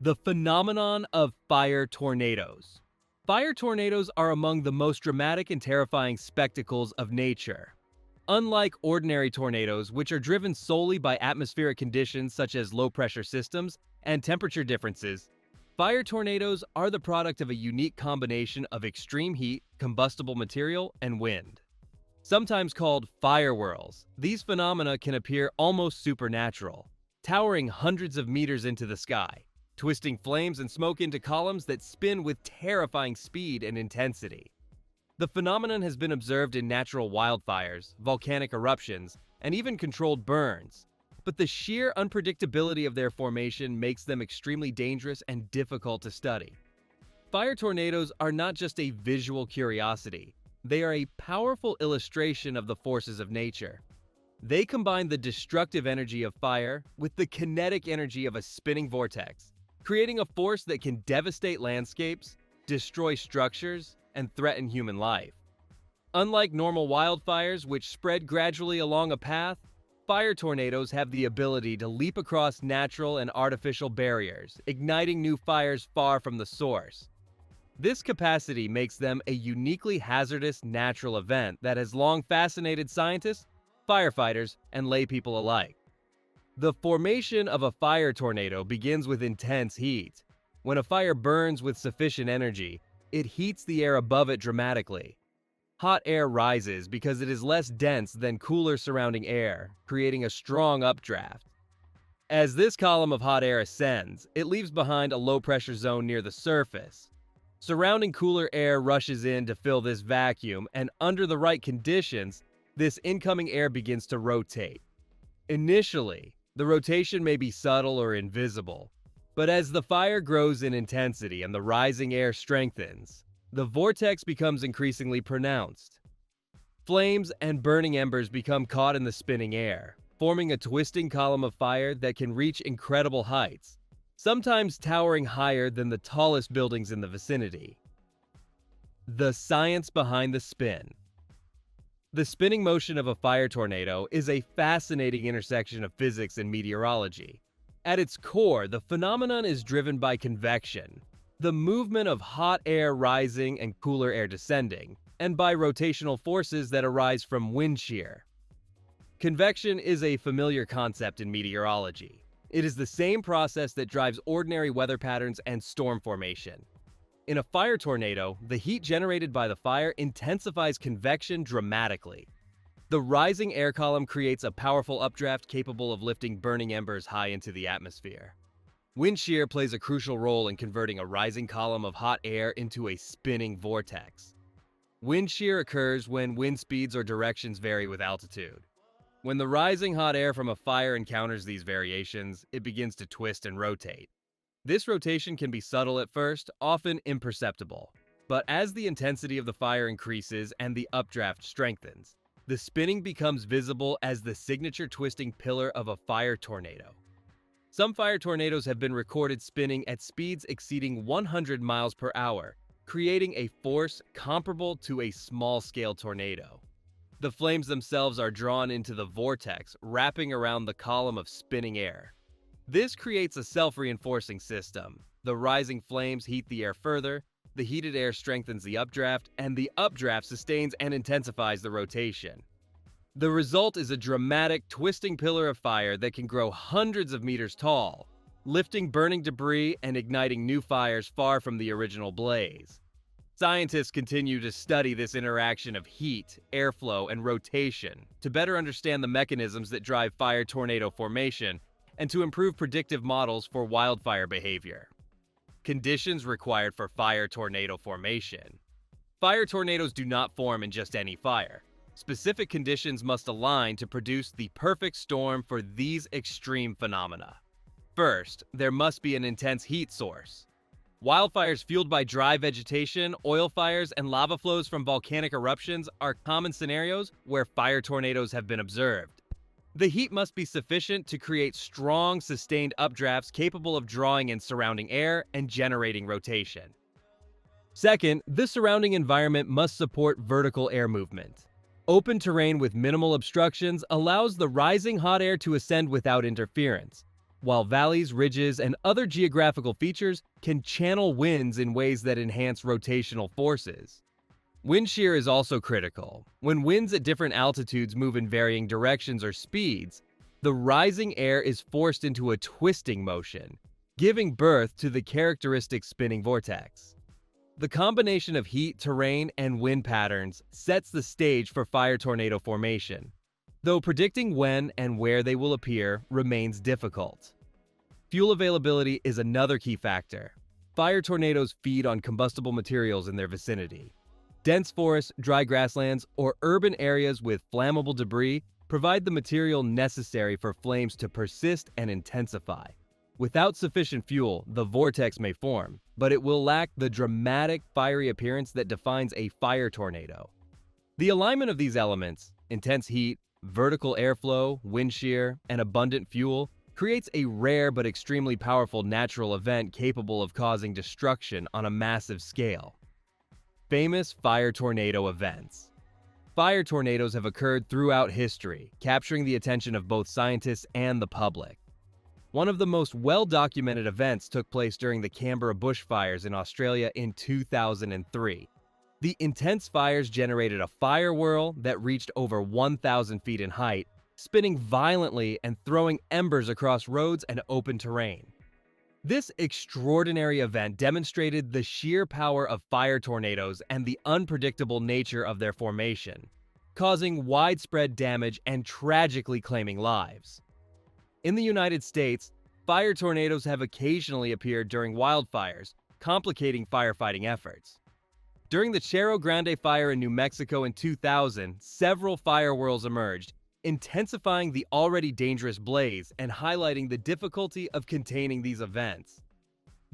The phenomenon of fire tornadoes. Fire tornadoes are among the most dramatic and terrifying spectacles of nature. Unlike ordinary tornadoes, which are driven solely by atmospheric conditions such as low pressure systems and temperature differences, fire tornadoes are the product of a unique combination of extreme heat, combustible material, and wind. Sometimes called fire whirls, these phenomena can appear almost supernatural, towering hundreds of meters into the sky, twisting flames and smoke into columns that spin with terrifying speed and intensity. The phenomenon has been observed in natural wildfires, volcanic eruptions, and even controlled burns, but the sheer unpredictability of their formation makes them extremely dangerous and difficult to study. Fire tornadoes are not just a visual curiosity, they are a powerful illustration of the forces of nature. They combine the destructive energy of fire with the kinetic energy of a spinning vortex, creating a force that can devastate landscapes, destroy structures, and threaten human life. Unlike normal wildfires, which spread gradually along a path, fire tornadoes have the ability to leap across natural and artificial barriers, igniting new fires far from the source. This capacity makes them a uniquely hazardous natural event that has long fascinated scientists, firefighters, and laypeople alike. The formation of a fire tornado begins with intense heat. When a fire burns with sufficient energy, it heats the air above it dramatically. Hot air rises because it is less dense than cooler surrounding air, creating a strong updraft. As this column of hot air ascends, it leaves behind a low-pressure zone near the surface. Surrounding cooler air rushes in to fill this vacuum, and under the right conditions, this incoming air begins to rotate. Initially, the rotation may be subtle or invisible, but as the fire grows in intensity and the rising air strengthens, the vortex becomes increasingly pronounced. Flames and burning embers become caught in the spinning air, forming a twisting column of fire that can reach incredible heights, sometimes towering higher than the tallest buildings in the vicinity. The science behind the spin. The spinning motion of a fire tornado is a fascinating intersection of physics and meteorology. At its core, the phenomenon is driven by convection, the movement of hot air rising and cooler air descending, and by rotational forces that arise from wind shear. Convection is a familiar concept in meteorology. It is the same process that drives ordinary weather patterns and storm formation. In a fire tornado, the heat generated by the fire intensifies convection dramatically. The rising air column creates a powerful updraft capable of lifting burning embers high into the atmosphere. Wind shear plays a crucial role in converting a rising column of hot air into a spinning vortex. Wind shear occurs when wind speeds or directions vary with altitude. When the rising hot air from a fire encounters these variations, it begins to twist and rotate. This rotation can be subtle at first, often imperceptible. But as the intensity of the fire increases and the updraft strengthens, the spinning becomes visible as the signature twisting pillar of a fire tornado. Some fire tornadoes have been recorded spinning at speeds exceeding 100 miles per hour, creating a force comparable to a small-scale tornado. The flames themselves are drawn into the vortex, wrapping around the column of spinning air. This creates a self-reinforcing system. The rising flames heat the air further, the heated air strengthens the updraft, and the updraft sustains and intensifies the rotation. The result is a dramatic, twisting pillar of fire that can grow hundreds of meters tall, lifting burning debris and igniting new fires far from the original blaze. Scientists continue to study this interaction of heat, airflow, and rotation to better understand the mechanisms that drive fire tornado formation and to improve predictive models for wildfire behavior. Conditions required for fire tornado formation. Fire tornadoes do not form in just any fire. Specific conditions must align to produce the perfect storm for these extreme phenomena. First, there must be an intense heat source. Wildfires fueled by dry vegetation, oil fires, and lava flows from volcanic eruptions are common scenarios where fire tornadoes have been observed. The heat must be sufficient to create strong, sustained updrafts capable of drawing in surrounding air and generating rotation. Second, the surrounding environment must support vertical air movement. Open terrain with minimal obstructions allows the rising hot air to ascend without interference. while valleys, ridges, and other geographical features can channel winds in ways that enhance rotational forces. Wind shear is also critical. When winds at different altitudes move in varying directions or speeds, the rising air is forced into a twisting motion, giving birth to the characteristic spinning vortex. The combination of heat, terrain, and wind patterns sets the stage for fire tornado formation, though predicting when and where they will appear remains difficult. Fuel availability is another key factor. Fire tornadoes feed on combustible materials in their vicinity. Dense forests, dry grasslands, or urban areas with flammable debris provide the material necessary for flames to persist and intensify. Without sufficient fuel, the vortex may form, but it will lack the dramatic, fiery appearance that defines a fire tornado. The alignment of these elements, intense heat, vertical airflow, wind shear, and abundant fuel, creates a rare but extremely powerful natural event capable of causing destruction on a massive scale. Famous fire tornado events. Fire tornadoes have occurred throughout history, capturing the attention of both scientists and the public. One of the most well-documented events took place during the Canberra bushfires in Australia in 2003. The intense fires generated a fire whirl that reached over 1,000 feet in height, spinning violently and throwing embers across roads and open terrain. This extraordinary event demonstrated the sheer power of fire tornadoes and the unpredictable nature of their formation, causing widespread damage and tragically claiming lives. In the United States, fire tornadoes have occasionally appeared during wildfires, complicating firefighting efforts. During the Cerro Grande fire in New Mexico in 2000, several fire whirls emerged, intensifying the already dangerous blaze and highlighting the difficulty of containing these events.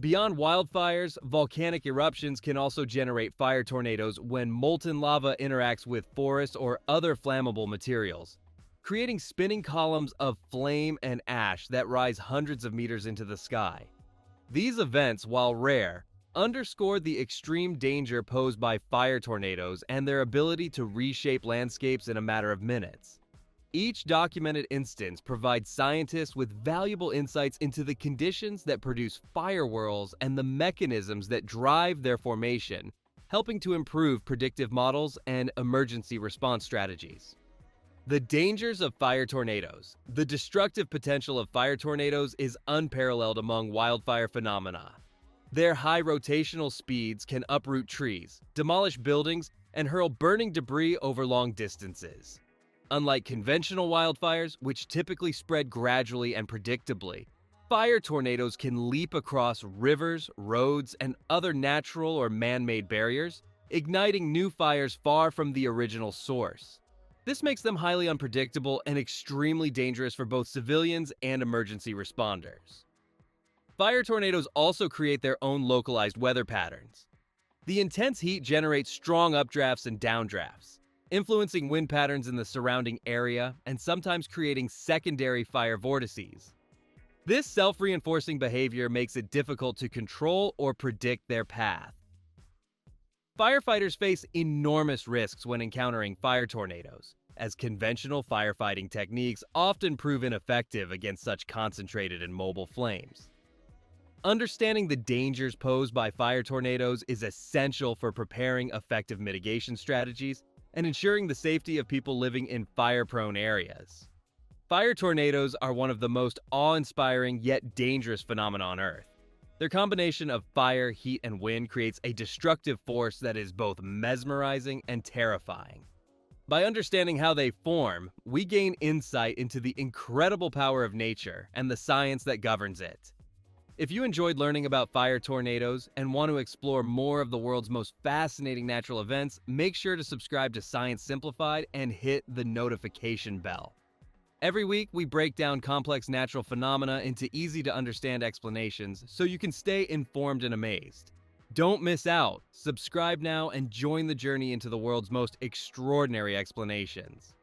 Beyond wildfires, volcanic eruptions can also generate fire tornadoes when molten lava interacts with forests or other flammable materials, creating spinning columns of flame and ash that rise hundreds of meters into the sky. These events, while rare, underscore the extreme danger posed by fire tornadoes and their ability to reshape landscapes in a matter of minutes. Each documented instance provides scientists with valuable insights into the conditions that produce fire whirls and the mechanisms that drive their formation, helping to improve predictive models and emergency response strategies. The dangers of fire tornadoes. The destructive potential of fire tornadoes is unparalleled among wildfire phenomena. Their high rotational speeds can uproot trees, demolish buildings, and hurl burning debris over long distances. Unlike conventional wildfires, which typically spread gradually and predictably, fire tornadoes can leap across rivers, roads, and other natural or man-made barriers, igniting new fires far from the original source. This makes them highly unpredictable and extremely dangerous for both civilians and emergency responders. Fire tornadoes also create their own localized weather patterns. The intense heat generates strong updrafts and downdrafts, influencing wind patterns in the surrounding area and sometimes creating secondary fire vortices. This self-reinforcing behavior makes it difficult to control or predict their path. Firefighters face enormous risks when encountering fire tornadoes, as conventional firefighting techniques often prove ineffective against such concentrated and mobile flames. Understanding the dangers posed by fire tornadoes is essential for preparing effective mitigation strategies and ensuring the safety of people living in fire-prone areas. Fire tornadoes are one of the most awe-inspiring yet dangerous phenomena on Earth. Their combination of fire, heat, and wind creates a destructive force that is both mesmerizing and terrifying. By understanding how they form, we gain insight into the incredible power of nature and the science that governs it. If you enjoyed learning about fire tornadoes and want to explore more of the world's most fascinating natural events, make sure to subscribe to Science Simplified and hit the notification bell. Every week, we break down complex natural phenomena into easy-to-understand explanations so you can stay informed and amazed. Don't miss out. Subscribe now and join the journey into the world's most extraordinary explanations.